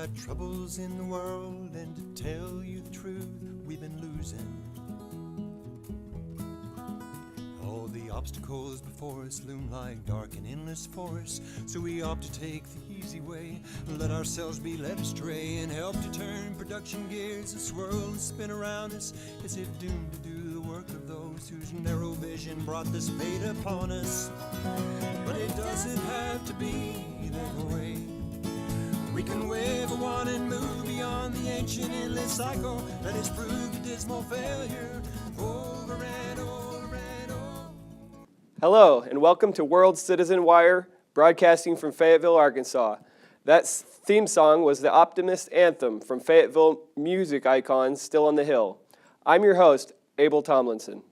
got troubles in the world, and to tell you the truth, we've been losing. All the obstacles before us loom like dark and endless forests, so we opt to take the easy way, let ourselves be led astray, and help to turn production gears that swirl and spin around us, as if doomed to do the work of those whose narrow vision brought this fate upon us. But it doesn't have to be that way. We can wave a wand and move beyond the ancient endless cycle that has proved a dismal failure over and over and over. Hello, and welcome to World Citizen Wire, broadcasting from Fayetteville, Arkansas. That theme song was the Optimist Anthem from Fayetteville music icons Still on the Hill. I'm your host, Abel Tomlinson.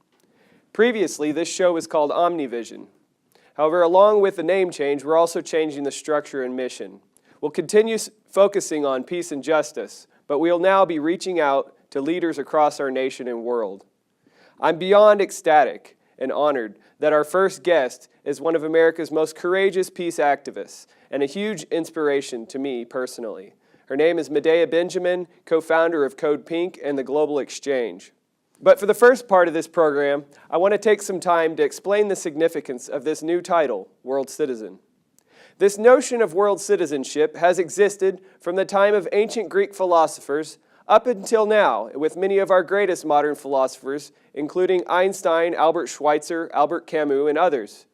Previously, this show was called Omnivision. However, along with the name change, we're also changing the structure and mission. We'll continue focusing on peace and justice, but we'll now be reaching out to leaders across our nation and world. I'm beyond ecstatic and honored that our first guest is one of America's most courageous peace activists and a huge inspiration to me personally. Her name is Medea Benjamin, co-founder of Code Pink and the Global Exchange. But for the first part of this program, I want to take some time to explain the significance of this new title, World Citizen. This notion of world citizenship has existed from the time of ancient Greek philosophers up until now, with many of our greatest modern philosophers, including Einstein, Albert Schweitzer, Albert Camus, and others.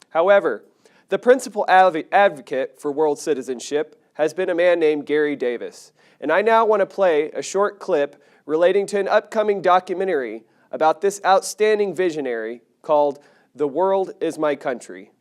However, the principal advocate for world citizenship has been a man named Gary Davis. And I now want to play a short clip relating to an upcoming documentary about this outstanding visionary called The World is My Country.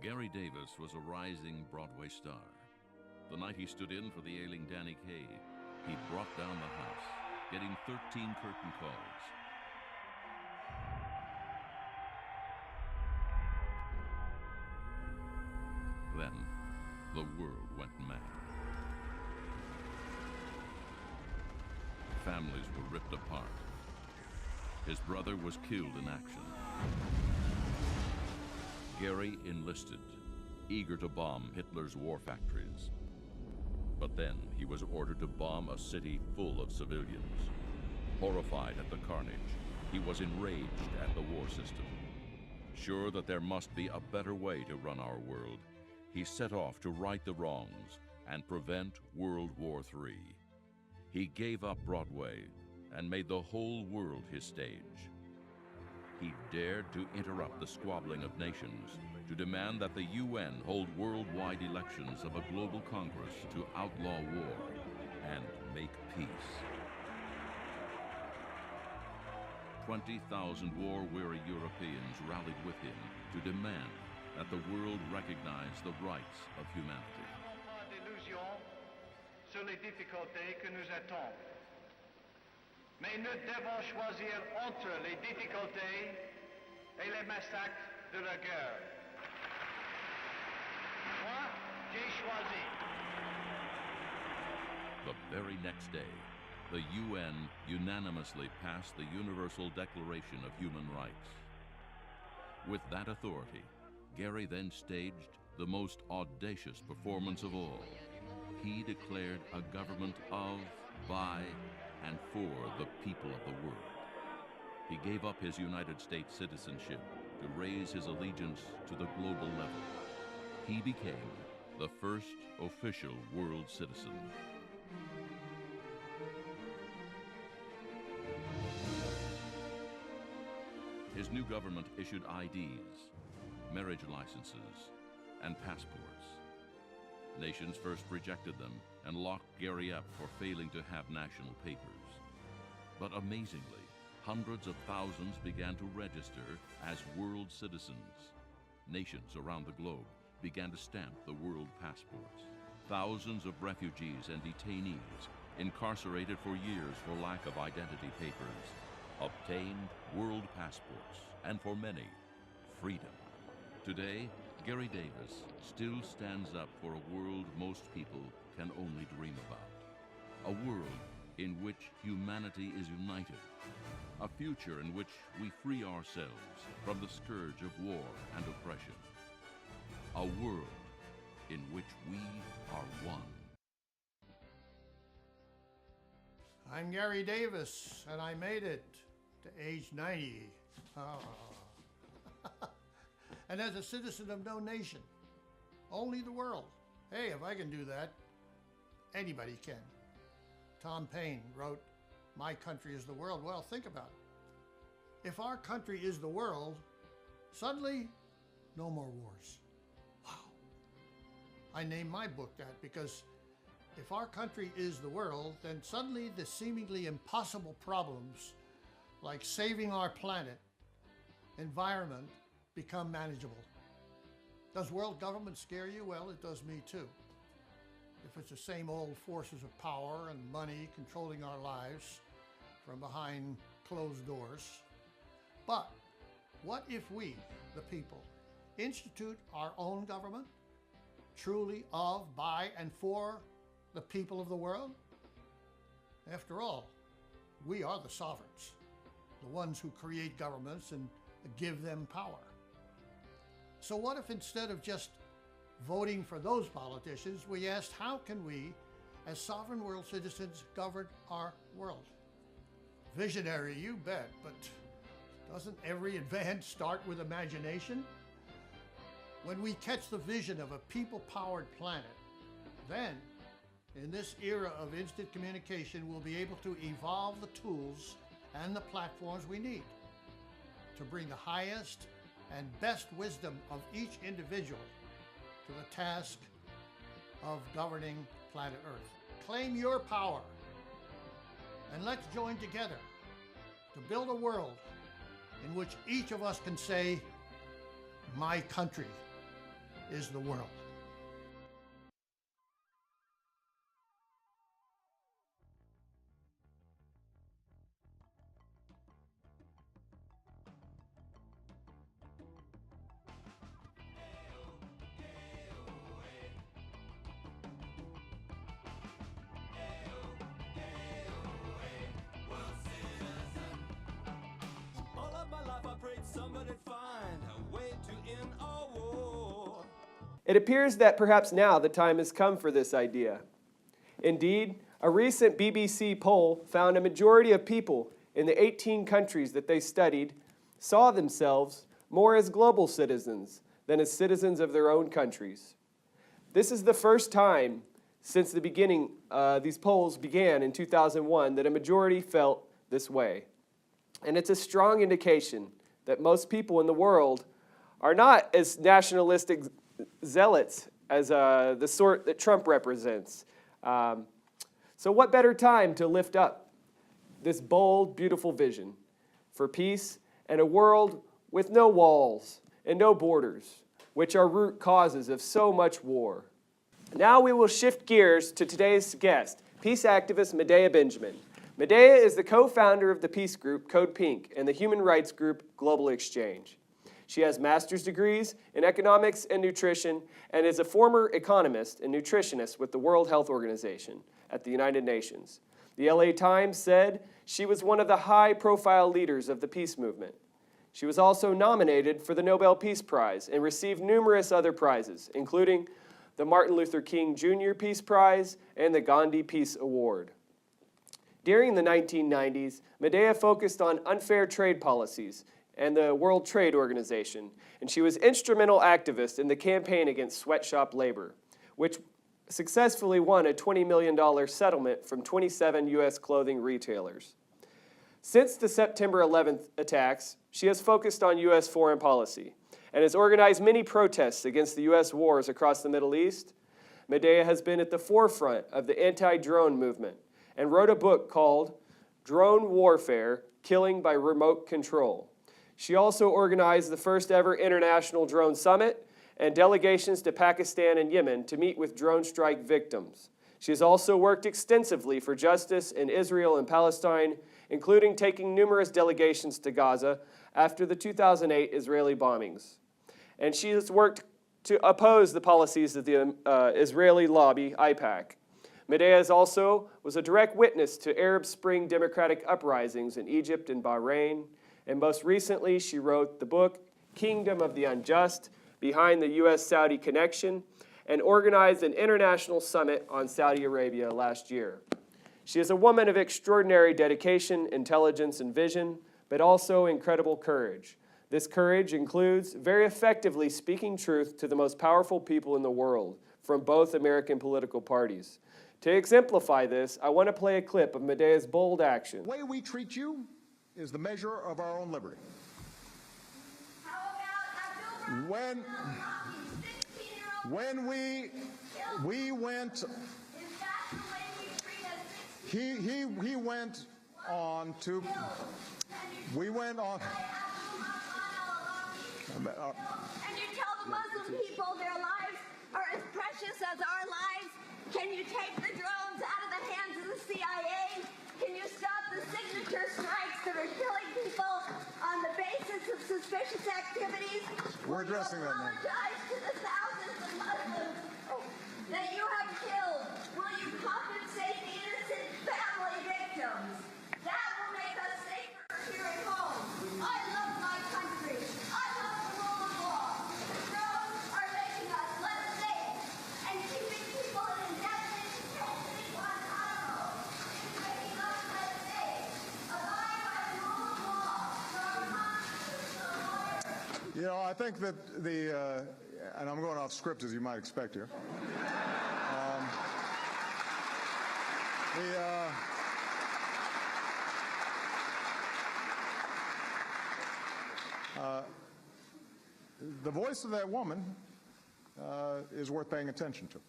Gary Davis was a rising Broadway star. The night he stood in for the ailing Danny Kaye, he brought down the house, getting 13 curtain calls. Then, the world went mad. Families were ripped apart. His brother was killed in action. Gary enlisted, eager to bomb Hitler's war factories. But then he was ordered to bomb a city full of civilians. Horrified at the carnage, he was enraged at the war system. Sure that there must be a better way to run our world, he set off to right the wrongs and prevent World War III. He gave up Broadway and made the whole world his stage. He dared to interrupt the squabbling of nations, to demand that the UN hold worldwide elections of a global Congress to outlaw war and make peace. 20,000 war-weary Europeans rallied with him to demand that the world recognize the rights of humanity. D'illusions sur les difficultés que nous attendent. Mais nous devons choisir entre les difficultés et les massacres de la guerre. Moi, j'ai choisi. The very next day, the UN unanimously passed the Universal Declaration of Human Rights. With that authority, Gary then staged the most audacious performance of all. He declared a government of, by, and for the people of the world. He gave up his United States citizenship to raise his allegiance to the global level. He became the first official world citizen. His new government issued IDs, marriage licenses, and passports. Nations first rejected them and locked Gary up for failing to have national papers. But amazingly, hundreds of thousands began to register as world citizens. Nations around the globe began to stamp the world passports. Thousands of refugees and detainees, incarcerated for years for lack of identity papers, obtained world passports, and for many, freedom. Today, Gary Davis still stands up for a world most people can only dream about. A world in which humanity is united. A future in which we free ourselves from the scourge of war and oppression. A world in which we are one. I'm Gary Davis, and I made it to age 90. And as a citizen of no nation, only the world. Hey, if I can do that, anybody can. Tom Paine wrote, "My country is the world." Well, think about it. If our country is the world, suddenly, no more wars. Wow. I named my book that because if our country is the world, then suddenly the seemingly impossible problems like saving our planet, environment, become manageable. Does world government scare you? Well, it does me too. If it's the same old forces of power and money controlling our lives from behind closed doors. But what if we, the people, institute our own government, truly of, by, and for the people of the world? After all, we are the sovereigns, the ones who create governments and give them power. So what if instead of just voting for those politicians, we asked, how can we, as sovereign world citizens, govern our world? Visionary, you bet, but doesn't every advance start with imagination? When we catch the vision of a people-powered planet, then, in this era of instant communication, we'll be able to evolve the tools and the platforms we need to bring the highest and best wisdom of each individual to the task of governing planet Earth. Claim your power, and let's join together to build a world in which each of us can say, my country is the world. It appears that perhaps now the time has come for this idea. Indeed, a recent BBC poll found a majority of people in the 18 countries that they studied saw themselves more as global citizens than as citizens of their own countries. This is the first time since the beginning, these polls began in 2001, that a majority felt this way. And it's a strong indication that most people in the world are not as nationalistic zealots as the sort that Trump represents. So what better time to lift up this bold, beautiful vision for peace and a world with no walls and no borders, which are root causes of so much war. Now we will shift gears to today's guest, peace activist Medea Benjamin. Medea is the co-founder of the peace group Code Pink and the human rights group Global Exchange. She has master's degrees in economics and nutrition and is a former economist and nutritionist with the World Health Organization at the United Nations. The LA Times said she was one of the high-profile leaders of the peace movement. She was also nominated for the Nobel Peace Prize and received numerous other prizes, including the Martin Luther King Jr. Peace Prize and the Gandhi Peace Award. During the 1990s, Medea focused on unfair trade policies and the World Trade Organization, and she was instrumental activist in the campaign against sweatshop labor, which successfully won a $20 million settlement from 27 U.S. clothing retailers. Since the September 11th attacks, she has focused on U.S. foreign policy and has organized many protests against the U.S. wars across the Middle East, Medea has been at the forefront of the anti-drone movement and wrote a book called Drone Warfare, Killing by Remote Control. She also organized the first ever International Drone Summit and delegations to Pakistan and Yemen to meet with drone strike victims. She has also worked extensively for justice in Israel and Palestine, including taking numerous delegations to Gaza after the 2008 Israeli bombings. And she has worked to oppose the policies of the Israeli lobby, AIPAC. Medea also was a direct witness to Arab Spring democratic uprisings in Egypt and Bahrain. And most recently, she wrote the book, Kingdom of the Unjust, Behind the U.S.-Saudi Connection, and organized an international summit on Saudi Arabia last year. She is a woman of extraordinary dedication, intelligence, and vision, but also incredible courage. This courage includes very effectively speaking truth to the most powerful people in the world from both American political parties. To exemplify this, I want to play a clip of Medea's bold action. The way we treat you is the measure of our own liberty. When we went, he went on to, we went on. And you tell the Muslim people their lives are as precious as our lives. Can you take the drones out of the hands of the CIA? Can you stop the signature strikes that are killing people on the basis of suspicious activities? We're addressing that now. Apologize to the thousands of Muslims that you have killed. Will you compensate the innocent family victims? That will make us safer here at home. I love my country. I love the rule of law. The drones are making us less safe and keeping people in indefinite detention in Guantanamo. It's making us less safe. Abide by the rule of law. So our constitutional order. You know, I think that and I'm going off script as you might expect here. The voice of that woman is worth paying attention to.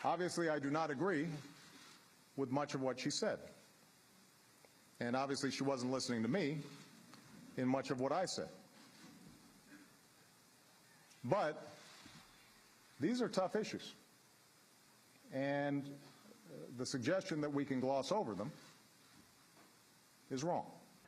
Obviously, I do not agree with much of what she said. And obviously, she wasn't listening to me in much of what I said. But these are tough issues. And the suggestion that we can gloss over them is wrong.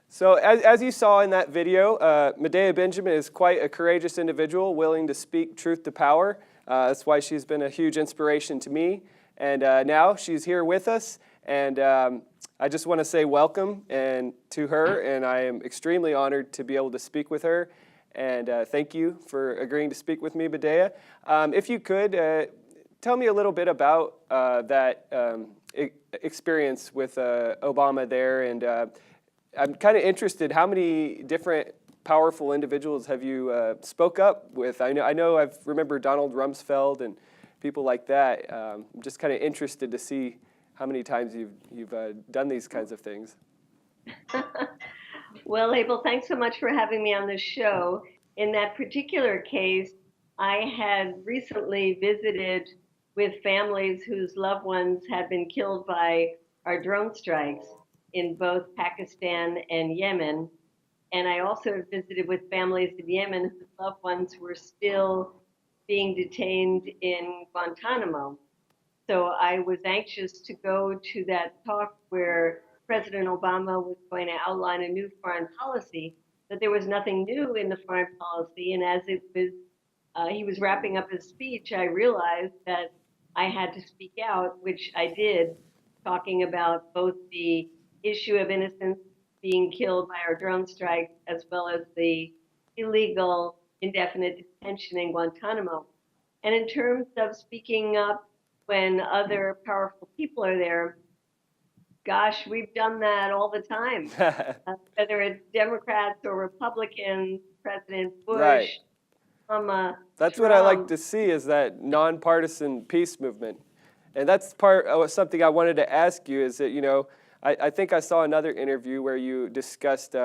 So as you saw in that video, Medea Benjamin is quite a courageous individual, willing to speak truth to power. That's why she's been a huge inspiration to me. And now she's here with us. And I just want to say welcome to her. And I am extremely honored to be able to speak with her. And thank you for agreeing to speak with me, Medea. If you could, tell me a little bit about that experience with Obama there. And I'm kind of interested, how many different powerful individuals have you spoke up with? I know I've remembered Donald Rumsfeld and people like that. I'm just kind of interested to see how many times you've done these kinds of things. Well, Abel, thanks so much for having me on this show. In that particular case, I had recently visited with families whose loved ones had been killed by our drone strikes in both Pakistan and Yemen. And I also visited with families in Yemen whose loved ones were still being detained in Guantanamo. So I was anxious to go to that talk where President Obama was going to outline a new foreign policy, but there was nothing new in the foreign policy. And as he was wrapping up his speech, I realized that I had to speak out, which I did, talking about both the issue of innocents being killed by our drone strikes, as well as the illegal indefinite detention in Guantanamo. And in terms of speaking up when other powerful people are there, gosh, we've done that all the time. Whether it's Democrats or Republicans, President Bush, right. That's Trump. what I like to see, is that nonpartisan peace movement. And that's something I wanted to ask you, is that, I think I saw another interview where you discussed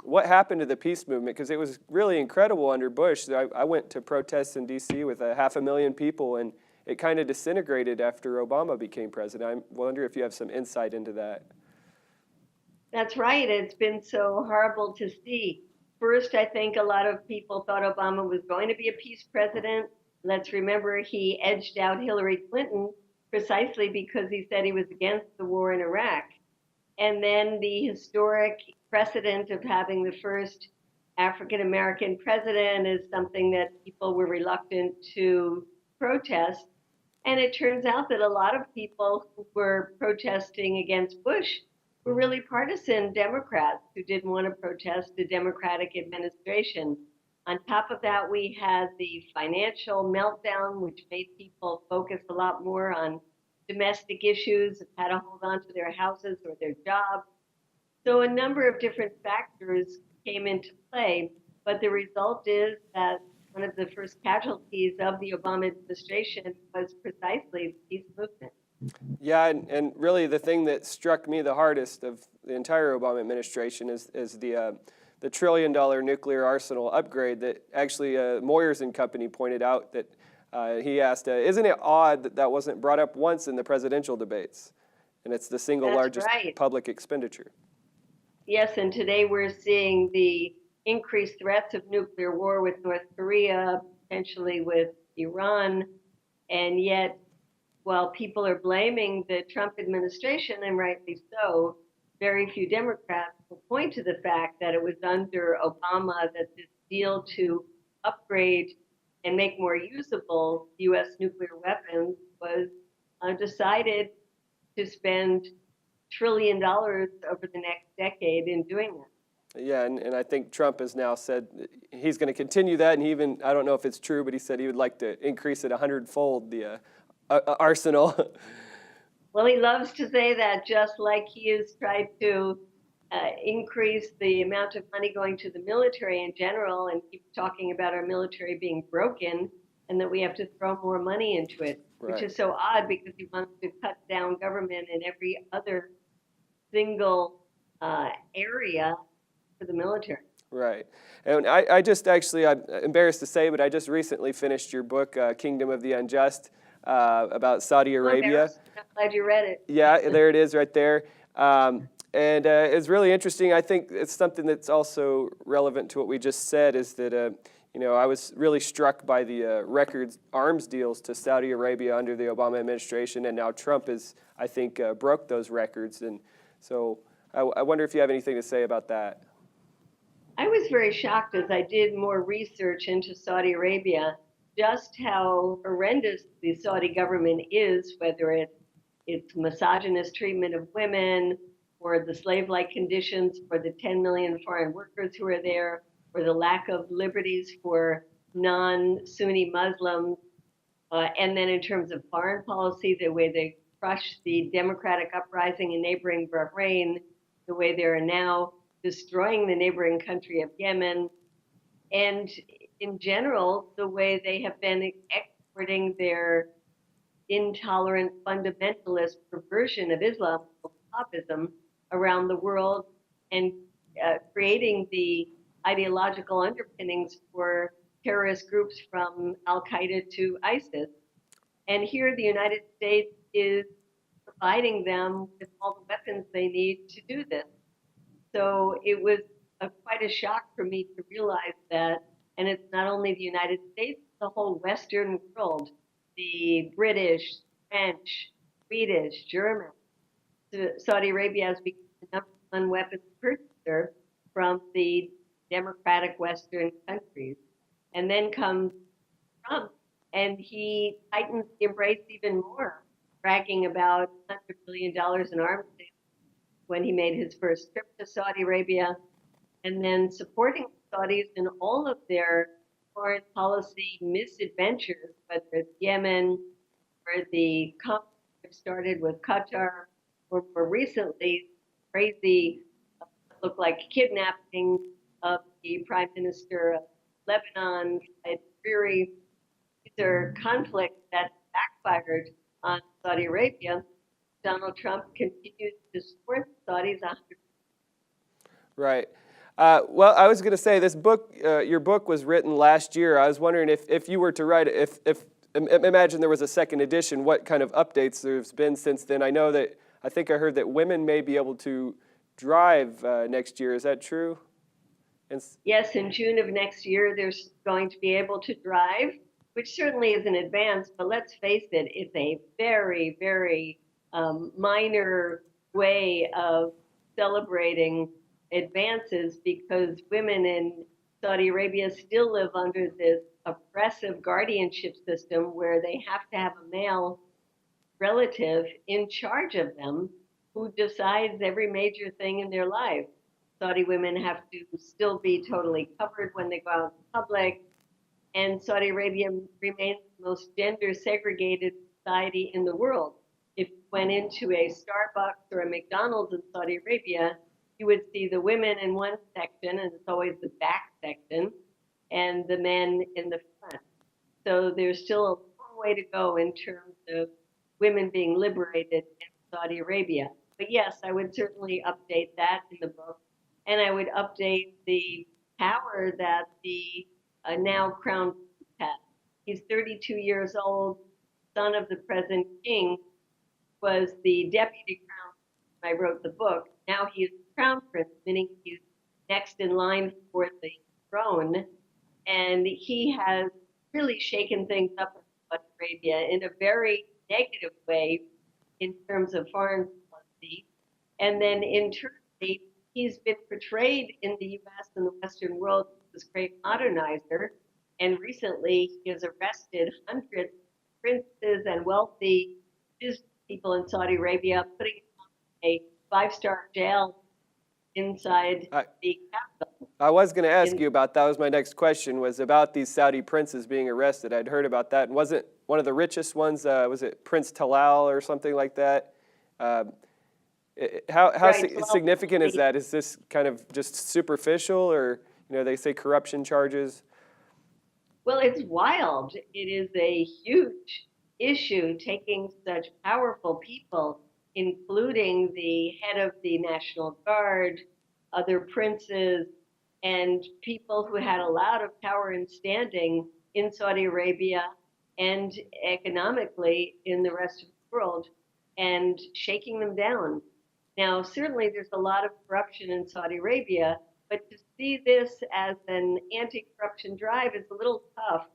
what happened to the peace movement, because it was really incredible under Bush. I went to protests in D.C. with 500,000 people, and it kind of disintegrated after Obama became president. I wonder if you have some insight into that. That's right. It's been so horrible to see. First, I think a lot of people thought Obama was going to be a peace president. Let's remember he edged out Hillary Clinton precisely because he said he was against the war in Iraq. And then the historic precedent of having the first African-American president is something that people were reluctant to protest. And it turns out that a lot of people who were protesting against Bush were really partisan Democrats who didn't want to protest the Democratic administration. On top of that, we had the financial meltdown, which made people focus a lot more on domestic issues, how to hold on to their houses or their jobs. So a number of different factors came into play, but the result is that one of the first casualties of the Obama administration was precisely the peace movement. Yeah, and really the thing that struck me the hardest of the entire Obama administration is the $1 trillion nuclear arsenal upgrade that actually Moyers and company pointed out that he asked, isn't it odd that that wasn't brought up once in the presidential debates? And it's the single largest public expenditure. Yes, and today we're seeing the increased threats of nuclear war with North Korea, potentially with Iran, and yet while people are blaming the Trump administration, and rightly so, very few Democrats will point to the fact that it was under Obama that this deal to upgrade and make more usable U.S. nuclear weapons was decided to spend $1 trillion over the next decade in doing that. Yeah, and I think Trump has now said he's going to continue that, and he even, I don't know if it's true, but he said he would like to increase it 100-fold, the arsenal. Well, he loves to say that, just like he has tried to increase the amount of money going to the military in general and keep talking about our military being broken and that we have to throw more money into it, which is so odd because he wants to cut down government in every other single area for the military. Right. And I just actually, I'm embarrassed to say, but I just recently finished your book, Kingdom of the Unjust, about Saudi Arabia. I'm glad you read it. Yeah, there it is right there. And it's really interesting. I think it's something that's also relevant to what we just said is that, I was really struck by the record arms deals to Saudi Arabia under the Obama administration, and now Trump has, I think, broke those records. And so I wonder if you have anything to say about that. I was very shocked as I did more research into Saudi Arabia, just how horrendous the Saudi government is, whether it's misogynist treatment of women, or the slave-like conditions for the 10 million foreign workers who are there, or the lack of liberties for non-Sunni Muslims. And then in terms of foreign policy, the way they crushed the democratic uprising in neighboring Bahrain, the way they're now destroying the neighboring country of Yemen, and in general, the way they have been exporting their intolerant fundamentalist perversion of Islam, Wahhabism, around the world, and creating the ideological underpinnings for terrorist groups from Al-Qaeda to ISIS. And here the United States is providing them with all the weapons they need to do this. So it was quite a shock for me to realize that, and it's not only the United States, the whole Western world, the British, French, Swedish, German. Saudi Arabia has become the number one weapons purchaser from the democratic Western countries. And then comes Trump, and he tightens the embrace even more, bragging about $100 billion in arms sales when he made his first trip to Saudi Arabia, and then supporting Saudis in all of their foreign policy misadventures, whether it's Yemen or the conflict started with Qatar, or more recently, crazy, look like kidnapping of the Prime Minister of Lebanon, Hariri. These are conflicts that backfired on Saudi Arabia. Donald Trump continues to support the Saudis 100%. Right. Well, I was going to say this book, your book was written last year. I was wondering if you were to write it, imagine there was a second edition, what kind of updates there's been since then. I think I heard that women may be able to drive next year. Is that true? Yes, in June of next year, they're going to be able to drive, which certainly is an advance, but let's face it, it's a very, very minor way of celebrating advances because women in Saudi Arabia still live under this oppressive guardianship system where they have to have a male relative in charge of them who decides every major thing in their life. Saudi women have to still be totally covered when they go out in public, and Saudi Arabia remains the most gender segregated society in the world. If you went into a Starbucks or a McDonald's in Saudi Arabia, you would see the women in one section, and it's always the back section, and the men in the front. So there's still a long way to go in terms of women being liberated in Saudi Arabia. But yes, I would certainly update that in the book. And I would update the power that the now crowned prince has. He's 32 years old, son of the present king, was the deputy crown prince when I wrote the book. Now he is the crown prince, meaning he's next in line for the throne. And he has really shaken things up in Saudi Arabia in a very negative way in terms of foreign policy. And then internally, he's been portrayed in the U.S. and the Western world as this great modernizer. And recently, he has arrested hundreds of princes and wealthy business people in Saudi Arabia, putting him in a 5-star jail inside the capital. I was going to ask you about that. Was my next question was about these Saudi princes being arrested. I'd heard about that. And wasn't one of the richest ones, was it Prince Talal or something like that? How Right, significant is that? Is this kind of just superficial, or they say corruption charges? Well, it's wild. It is a huge issue taking such powerful people, including the head of the National Guard, other princes, and people who had a lot of power and standing in Saudi Arabia and economically in the rest of the world, and shaking them down. Now, certainly there's a lot of corruption in Saudi Arabia, but to see this as an anti-corruption drive is a little tough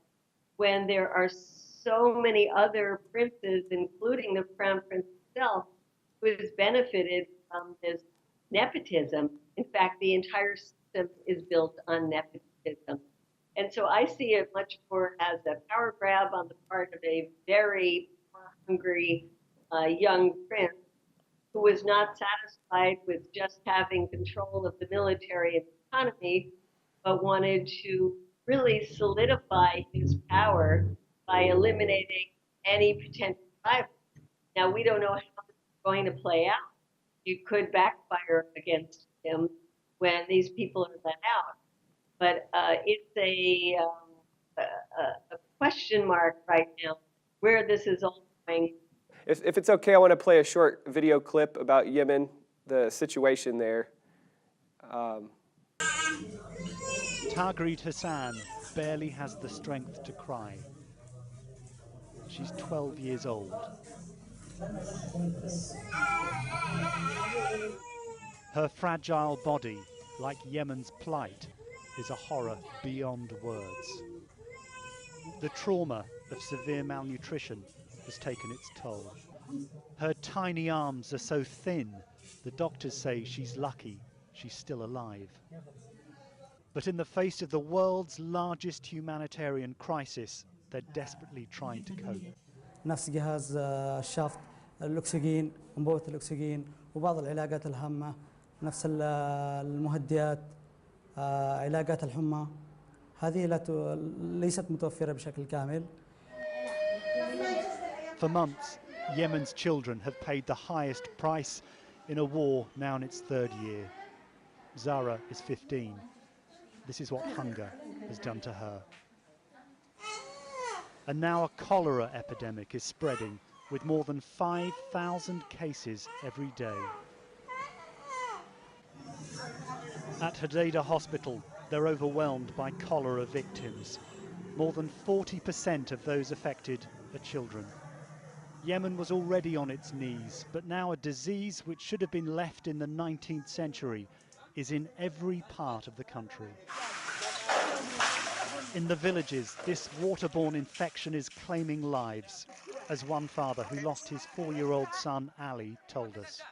when there are so many other princes, including the crown prince himself, who has benefited from this nepotism. In fact, the entire system is built on nepotism. And so I see it much more as a power grab on the part of a very hungry young prince who was not satisfied with just having control of the military and economy, but wanted to really solidify his power by eliminating any potential rivals. Now, we don't know how this is going to play out. It could backfire against him when these people are let out. But it's a question mark right now where this is all going. If it's okay, I want to play a short video clip about Yemen, the situation there. Tagreed Hassan barely has the strength to cry. She's 12 years old. Her fragile body, like Yemen's plight, is a horror beyond words. The trauma of severe malnutrition has taken its toll. Her tiny arms are so thin, the doctors say she's lucky she's still alive. But in the face of the world's largest humanitarian crisis, they're desperately trying to cope. نفس جهاز الشفط، الأكسجين، أنبوبة الأكسجين، وبعض العلاجات الهامة، نفس المهدئات، علاجات الحمى، هذه ليست متوفرة بشكل كامل. For months, Yemen's children have paid the highest price in a war now in its 3rd year. Zara is 15. This is what hunger has done to her. And now a cholera epidemic is spreading with more than 5,000 cases every day. At Hodeidah Hospital, they're overwhelmed by cholera victims. More than 40% of those affected are children. Yemen was already on its knees, but now a disease which should have been left in the 19th century is in every part of the country. In the villages, this waterborne infection is claiming lives, as one father who lost his 4-year-old son Ali told us.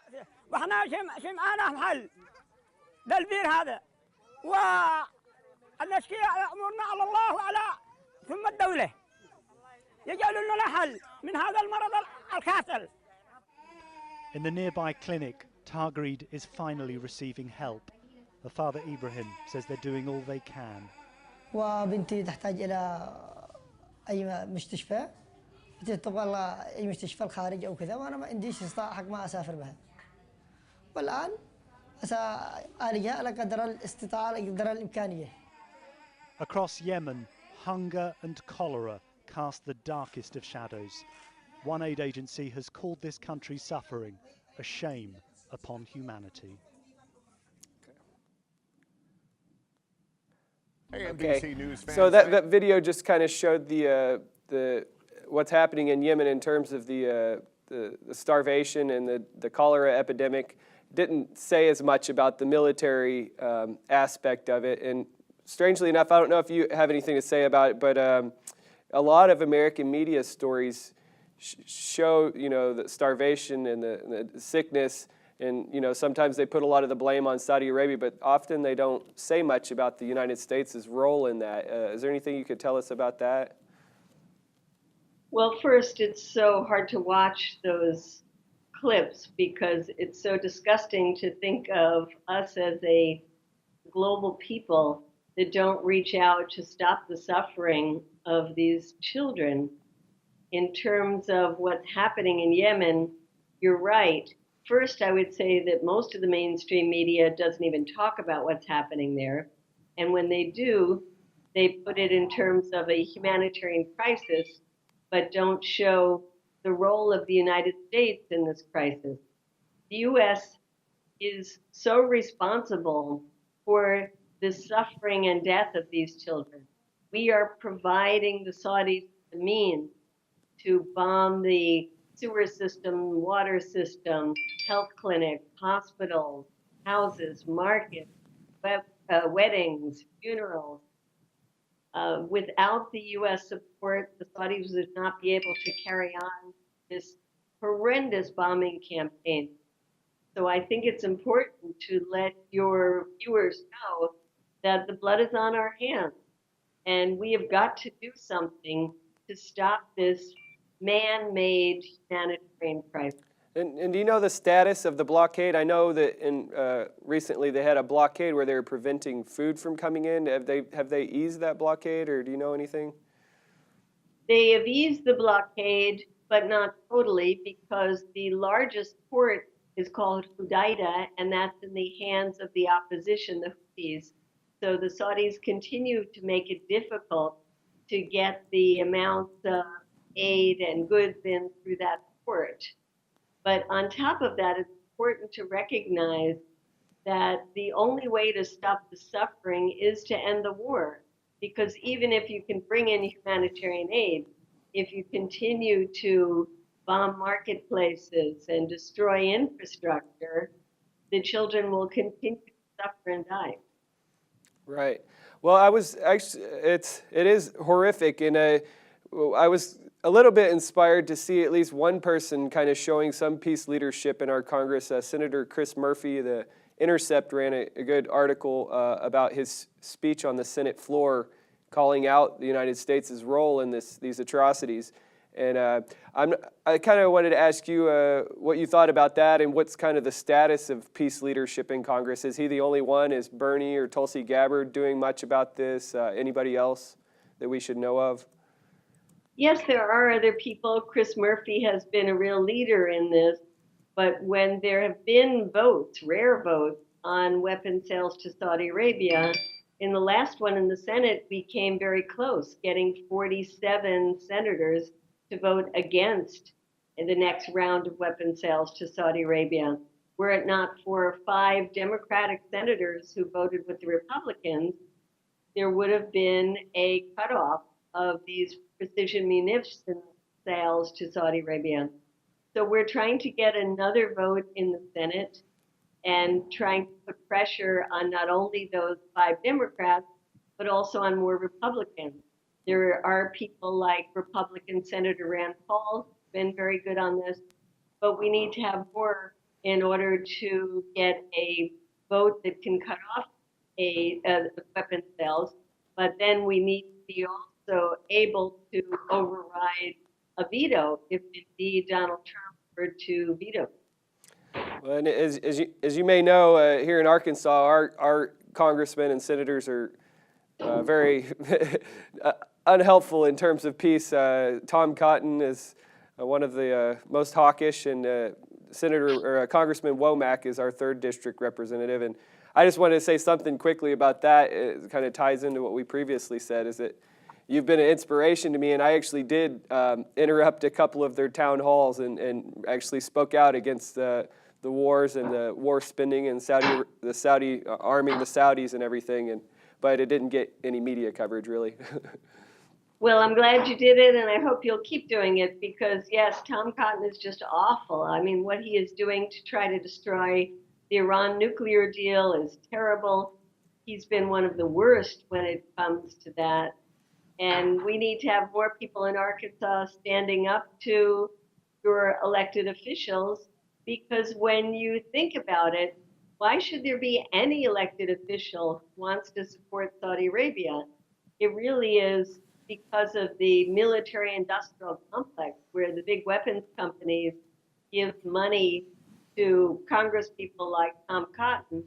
In the nearby clinic, Tagreed is finally receiving help. Her father Ibrahim says they're doing all they can. وبنتي تحتاج إلى أي مستشفى تبغى أي مستشفى الخارج أو كذا وأنا ما عنديش استطاعة حق ما أسافر بها والآن أعالجها على قدر الاستطاعة على قدر الإمكانية. Across Yemen, hunger and cholera cast the darkest of shadows. One aid agency has called this country's suffering a shame upon humanity. Okay, so that video just kind of showed the what's happening in Yemen in terms of the starvation and the cholera epidemic. Didn't say as much about the military aspect of it. And strangely enough, I don't know if you have anything to say about it, but a lot of American media stories show, the starvation and the sickness. And, sometimes they put a lot of the blame on Saudi Arabia, but often they don't say much about the United States' role in that. Is there anything you could tell us about that? Well, first, it's so hard to watch those clips because it's so disgusting to think of us as a global people that don't reach out to stop the suffering of these children. In terms of what's happening in Yemen, you're right. First, I would say that most of the mainstream media doesn't even talk about what's happening there. And when they do, they put it in terms of a humanitarian crisis, but don't show the role of the United States in this crisis. The U.S. is so responsible for the suffering and death of these children. We are providing the Saudis the means to bomb the sewer system, water system, health clinics, hospitals, houses, markets, weddings, funerals. Without the U.S. support, the Saudis would not be able to carry on this horrendous bombing campaign. So I think it's important to let your viewers know that the blood is on our hands, and we have got to do something to stop this man-made humanitarian crisis. And do you know the status of the blockade? I know that recently they had a blockade where they were preventing food from coming in. Have they eased that blockade, or do you know anything? They have eased the blockade, but not totally, because the largest port is called Hodeidah, and that's in the hands of the opposition, the Houthis. So the Saudis continue to make it difficult to get the amounts of aid and goods in through that port. But on top of that, it's important to recognize that the only way to stop the suffering is to end the war. Because even if you can bring in humanitarian aid, if you continue to bomb marketplaces and destroy infrastructure, the children will continue to suffer and die. Right. Well, it is horrific, and I was a little bit inspired to see at least one person kind of showing some peace leadership in our Congress. Senator Chris Murphy, The Intercept, ran a good article about his speech on the Senate floor, calling out the United States' role in these atrocities. And I kind of wanted to ask you what you thought about that, and what's kind of the status of peace leadership in Congress. Is he the only one? Is Bernie or Tulsi Gabbard doing much about this? Anybody else that we should know of? Yes, there are other people. Chris Murphy has been a real leader in this, but when there have been votes, rare votes, on weapon sales to Saudi Arabia, in the last one in the Senate, we came very close, getting 47 senators to vote against in the next round of weapon sales to Saudi Arabia. Were it not for 5 Democratic senators who voted with the Republicans, there would have been a cutoff of these precision munitions sales to Saudi Arabia. So we're trying to get another vote in the Senate and trying to put pressure on not only those 5 Democrats, but also on more Republicans. There are people like Republican Senator Rand Paul, who's been very good on this, but we need to have more in order to get a vote that can cut off weapon sales. But then we need to be also able to override a veto if indeed Donald Trump were to veto. Well, and as you may know, here in Arkansas, our congressmen and senators are very unhelpful in terms of peace. Tom Cotton is one of the most hawkish, and Congressman Womack is our 3rd district representative. And I just wanted to say something quickly about that. It kind of ties into what we previously said, is that you've been an inspiration to me, and I actually did interrupt a couple of their town halls and actually spoke out against the wars and the war spending and the Saudi arming the Saudis and everything, but it didn't get any media coverage, really. Well, I'm glad you did it, and I hope you'll keep doing it because, yes, Tom Cotton is just awful. I mean, what he is doing to try to destroy the Iran nuclear deal is terrible. He's been one of the worst when it comes to that. And we need to have more people in Arkansas standing up to your elected officials, because when you think about it, why should there be any elected official who wants to support Saudi Arabia? It really is because of the military-industrial complex where the big weapons companies give money to Congress people like Tom Cotton,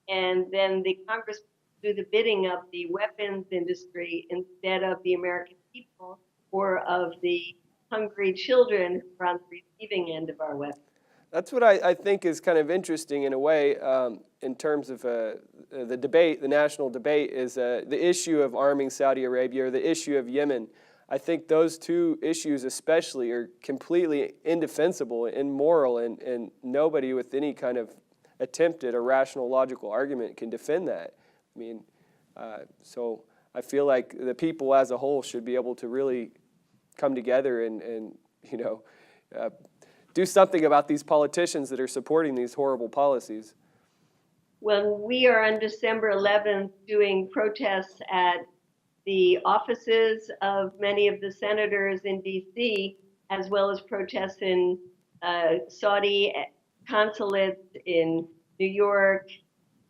and then the Congress do the bidding of the weapons industry instead of the American people or of the hungry children who are on the receiving end of our weapons. That's what I think is kind of interesting in a way in terms of the debate, the national debate, is the issue of arming Saudi Arabia or the issue of Yemen. I think those two issues especially are completely indefensible, immoral, and nobody with any kind of attempt at a rational, logical argument can defend that. I mean, so I feel like the people as a whole should be able to really come together and do something about these politicians that are supporting these horrible policies. Well, we are on December 11th doing protests at the offices of many of the senators in D.C., as well as protests in Saudi consulates in New York,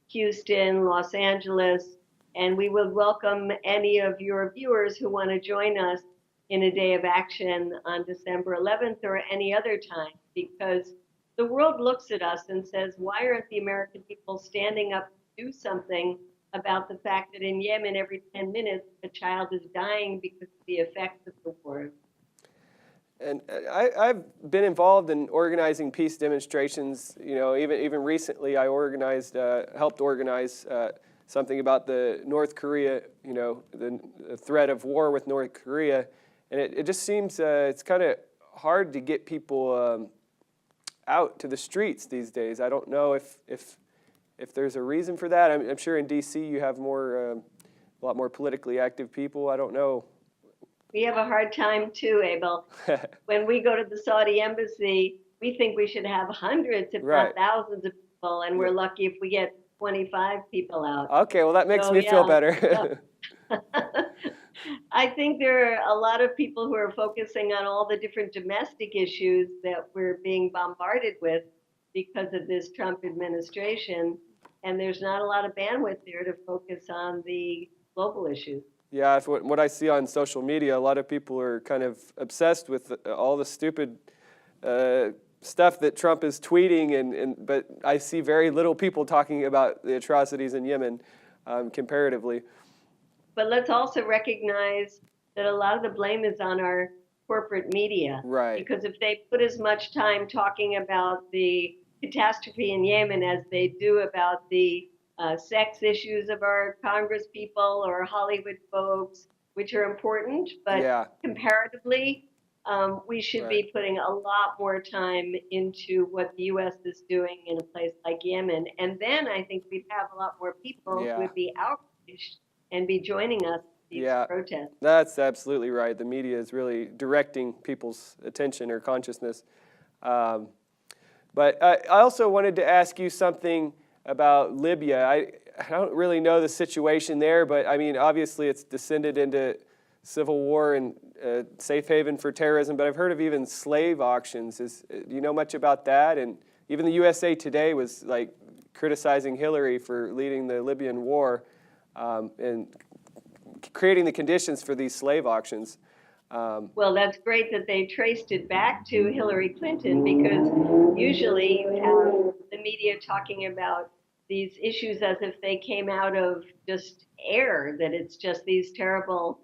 Houston, Los Angeles, and we would welcome any of your viewers who want to join us in a day of action on December 11th or any other time, because the world looks at us and says, why aren't the American people standing up to do something about the fact that in Yemen, every 10 minutes, a child is dying because of the effects of the war? And I've been involved in organizing peace demonstrations. Even recently, I helped organize something about the North Korea, the threat of war with North Korea. And it just seems it's kind of hard to get people out to the streets these days. I don't know if there's a reason for that. I'm sure in D.C. you have a lot more politically active people. I don't know. We have a hard time too, Abel. When we go to the Saudi embassy, we think we should have hundreds, if not thousands of people, and we're lucky if we get 25 people out. Okay, well that makes me feel better. I think there are a lot of people who are focusing on all the different domestic issues that we're being bombarded with because of this Trump administration, and there's not a lot of bandwidth there to focus on the global issues. Yeah, what I see on social media, a lot of people are kind of obsessed with all the stupid stuff that Trump is tweeting, but I see very little people talking about the atrocities in Yemen comparatively. But let's also recognize that a lot of the blame is on our corporate media. Right. Because if they put as much time talking about the catastrophe in Yemen as they do about the sex issues of our Congress people or Hollywood folks, which are important, but comparatively, we should Right. be putting a lot more time into what the U.S. is doing in a place like Yemen. And then I think we'd have a lot more people who Yeah. would be outraged and be joining us in these Yeah, protests. that's absolutely right. The media is really directing people's attention or consciousness. Um, but I also wanted to ask you something about Libya. I don't really know the situation there, but I mean, obviously it's descended into civil war and safe haven for terrorism, but I've heard of even slave auctions. Do you know much about that? And even the USA Today was like criticizing Hillary for leading the Libyan war and creating the conditions for these slave auctions. Well, that's great that they traced it back to Hillary Clinton, because usually you have the media talking about these issues as if they came out of just air, that it's just these terrible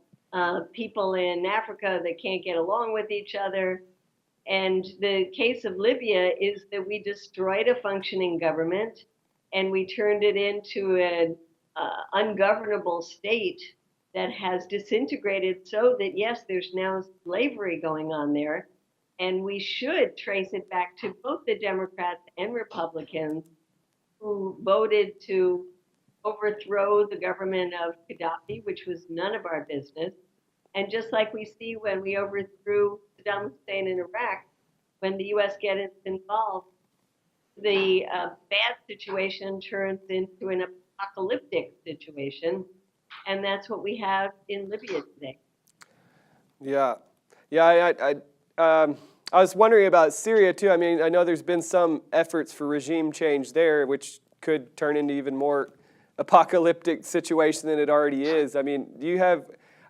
people in Africa that can't get along with each other. And the case of Libya is that we destroyed a functioning government and we turned it into an ungovernable state that has disintegrated, so that, yes, there's now slavery going on there. And we should trace it back to both the Democrats and Republicans who voted to overthrow the government of Gaddafi, which was none of our business. And just like we see when we overthrew Saddam Hussein in Iraq, when the U.S. gets involved, the bad situation turns into an apocalyptic situation. And that's what we have in Libya today. Yeah, I was wondering about Syria too. I mean, I know there's been some efforts for regime change there, which could turn into even more apocalyptic situation than it already is. I mean,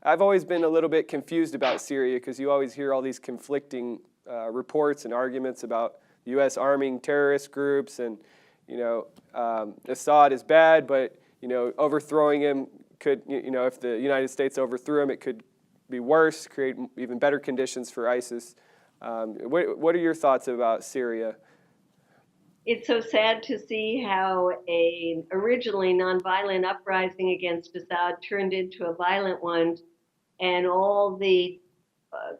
I've always been a little bit confused about Syria because you always hear all these conflicting reports and arguments about the U.S. arming terrorist groups, and Assad is bad, but overthrowing him could, if the United States overthrew him, it could be worse, create even better conditions for ISIS. What are your thoughts about Syria? It's so sad to see how a originally nonviolent uprising against Assad turned into a violent one, and all the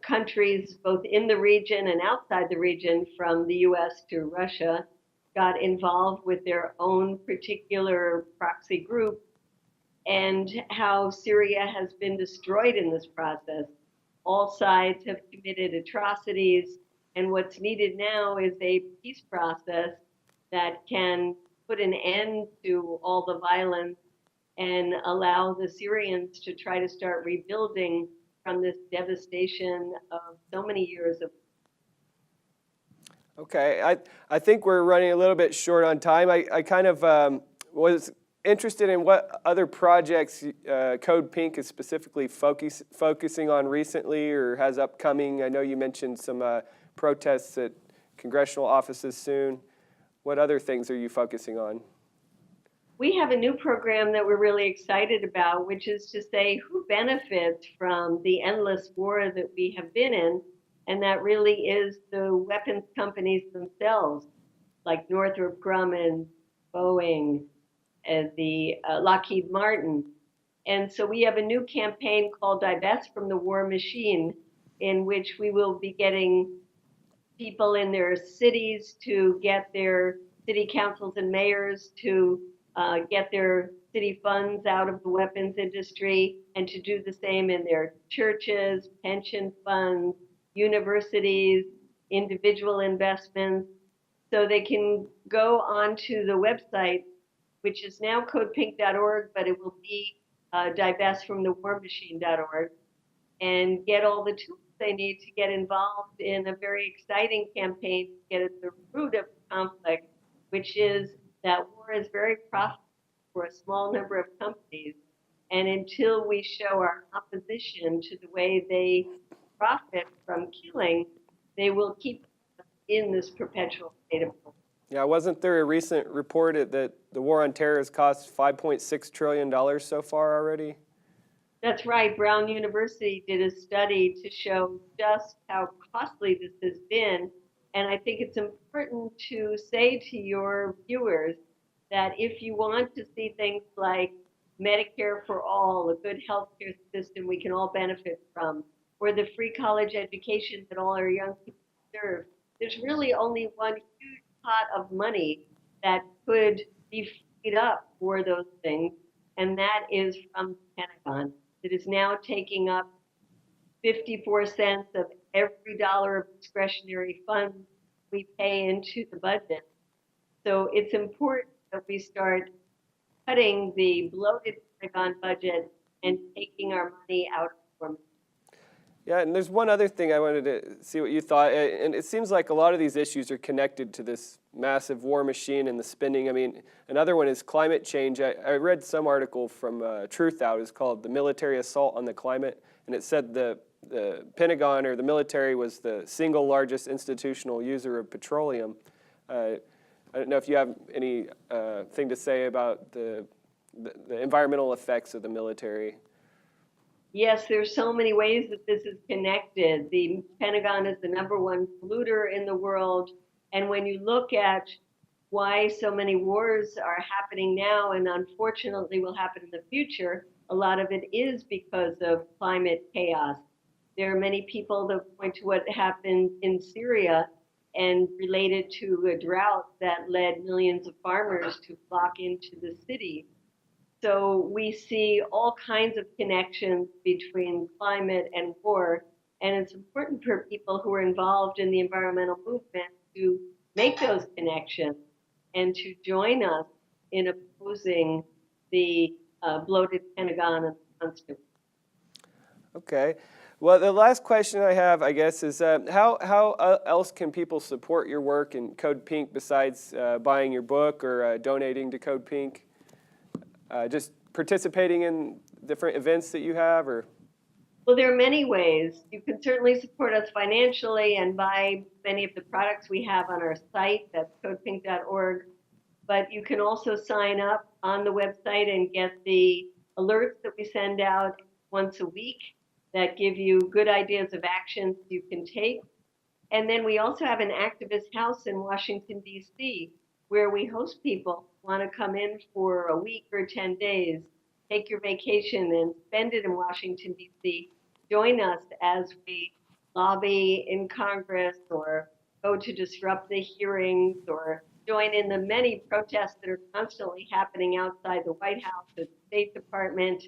countries, both in the region and outside the region, from the U.S. to Russia, got involved with their own particular proxy group, and how Syria has been destroyed in this process. All sides have committed atrocities, and what's needed now is a peace process that can put an end to all the violence and allow the Syrians to try to start rebuilding from this devastation of so many years of. Okay, I think we're running a little bit short on time. I kind of was interested in what other projects Code Pink is specifically focusing on recently or has upcoming. I know you mentioned some protests at congressional offices soon. What other things are you focusing on? We have a new program that we're really excited about, which is to say who benefits from the endless war that we have been in, and that really is the weapons companies themselves, like Northrop Grumman, Boeing, and the Lockheed Martin. And so we have a new campaign called Divest from the War Machine, in which we will be getting people in their cities to get their city councils and mayors to get their city funds out of the weapons industry, and to do the same in their churches, pension funds, universities, individual investments. So they can go onto the website, which is now codepink.org, but it will be divestfromthewarmachine.org, and get all the tools they need to get involved in a very exciting campaign to get at the root of the conflict, which is that war is very profitable for a small number of companies. And until we show our opposition to the way they profit from killing, they will keep in this perpetual state of war. Yeah, wasn't there a recent report that the war on terror has cost $5.6 trillion so far already? That's right. Brown University did a study to show just how costly this has been. And I think it's important to say to your viewers that if you want to see things like Medicare for all, a good healthcare system we can all benefit from, or the free college education that all our young people deserve. There's really only one huge pot of money that could be freed up for those things, and that is from the Pentagon. It is now taking up 54 cents of every dollar of discretionary funds we pay into the budget. So it's important that we start cutting the bloated Pentagon budget and taking our money out from it. Yeah, and there's one other thing I wanted to see what you thought, and it seems like a lot of these issues are connected to this massive war machine and the spending. I mean, another one is climate change. I read some article from Truth Out. It's called "The Military Assault on the Climate," and it said the Pentagon or the military was the single largest institutional user of petroleum. I don't know if you have any thing to say about the environmental effects of the military. Yes, there's so many ways that this is connected. The Pentagon is the #1 polluter in the world. And when you look at why so many wars are happening now and unfortunately will happen in the future, a lot of it is because of climate chaos. There are many people that point to what happened in Syria and related to a drought that led millions of farmers to flock into the city. So we see all kinds of connections between climate and war, and it's important for people who are involved in the environmental movement to make those connections and to join us in opposing the bloated Pentagon and constant. Okay. Well, the last question I have, I guess, is how else can people support your work in Code Pink besides buying your book or donating to Code Pink? Just participating in different events that you have, or? Well, there are many ways. You can certainly support us financially and buy many of the products we have on our site, that's codepink.org. But you can also sign up on the website and get the alerts that we send out once a week that give you good ideas of actions you can take. And then we also have an activist house in Washington, D.C., where we host people who want to come in for a week or 10 days, take your vacation and spend it in Washington, D.C. Join us as we lobby in Congress or go to disrupt the hearings or join in the many protests that are constantly happening outside the White House or the State Department.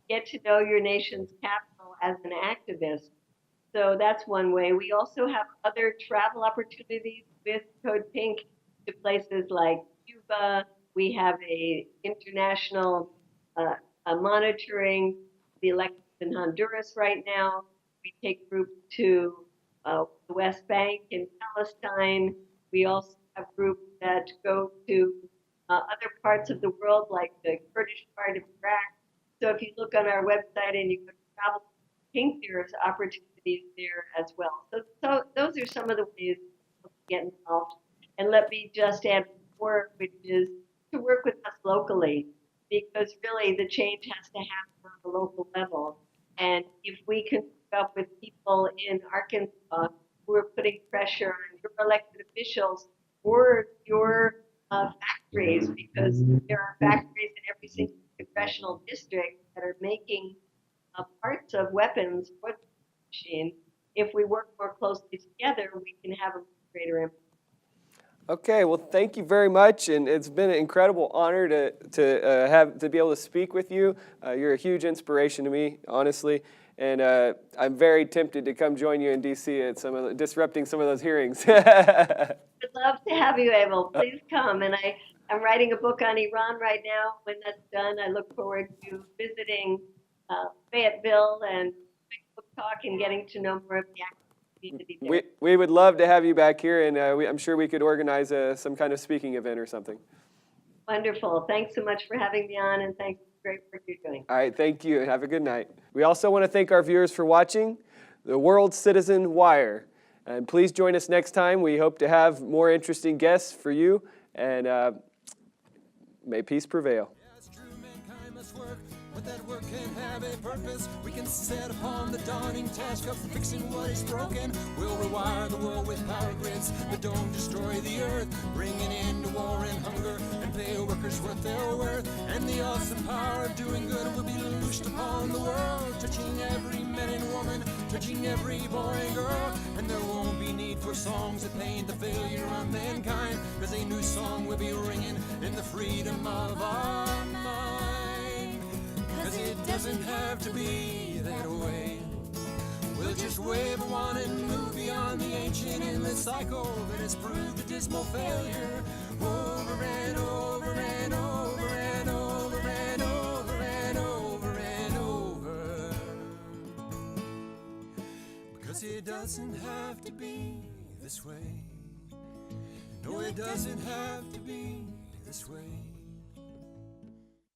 Get to know your nation's capital as an activist. So that's one way. We also have other travel opportunities with Code Pink to places like Cuba. We have a international monitoring the elections in Honduras right now. We take groups to the West Bank in Palestine. We also have groups that go to other parts of the world, like the Kurdish part of Iraq. So if you look on our website and you go to Travel Pink, there's opportunities there as well. So those are some of the ways to get involved. And let me just add more, which is to work with us locally, because really the change has to happen on the local level. And if we can work up with people in Arkansas who are putting pressure on your elected officials or your factories, because there are factories in every single congressional district that are making parts of weapons for the machine. If we work more closely together, we can have a greater impact. Okay, well, thank you very much, and it's been an incredible honor to be able to speak with you. You're a huge inspiration to me, honestly, and I'm very tempted to come join you in D.C. at disrupting some of those hearings. I'd love to have you, Abel. Please come. And I'm writing a book on Iran right now. When that's done, I look forward to visiting Fayetteville and book talk and getting to know more of the community there. We would love to have you back here, and I'm sure we could organize some kind of speaking event or something. Wonderful. Thanks so much for having me on, and thanks for the great work you're doing. All right, thank you, and have a good night. We also want to thank our viewers for watching the World Citizen Wire. And please join us next time. We hope to have more interesting guests for you, and may peace prevail. Yeah, it's true, mankind must work. but that work can have a purpose. We can set upon the daunting task of fixing what is broken. We'll rewire the world with power grids that don't destroy the earth, bringing an end to war and hunger and pay workers what they're worth. And the awesome power of doing good will be loosed upon the world, touching every man and woman, touching every boy and girl. And there won't be need for songs that paint the failure of mankind, cause a new song will be ringing in the freedom of our mind. Cause it doesn't have to be that way. We'll just wave a wand and move beyond the ancient endless cycle that has proved a dismal failure over and over and over and over and over and over and over. Because it doesn't have to be this way. No, it doesn't have to be this way.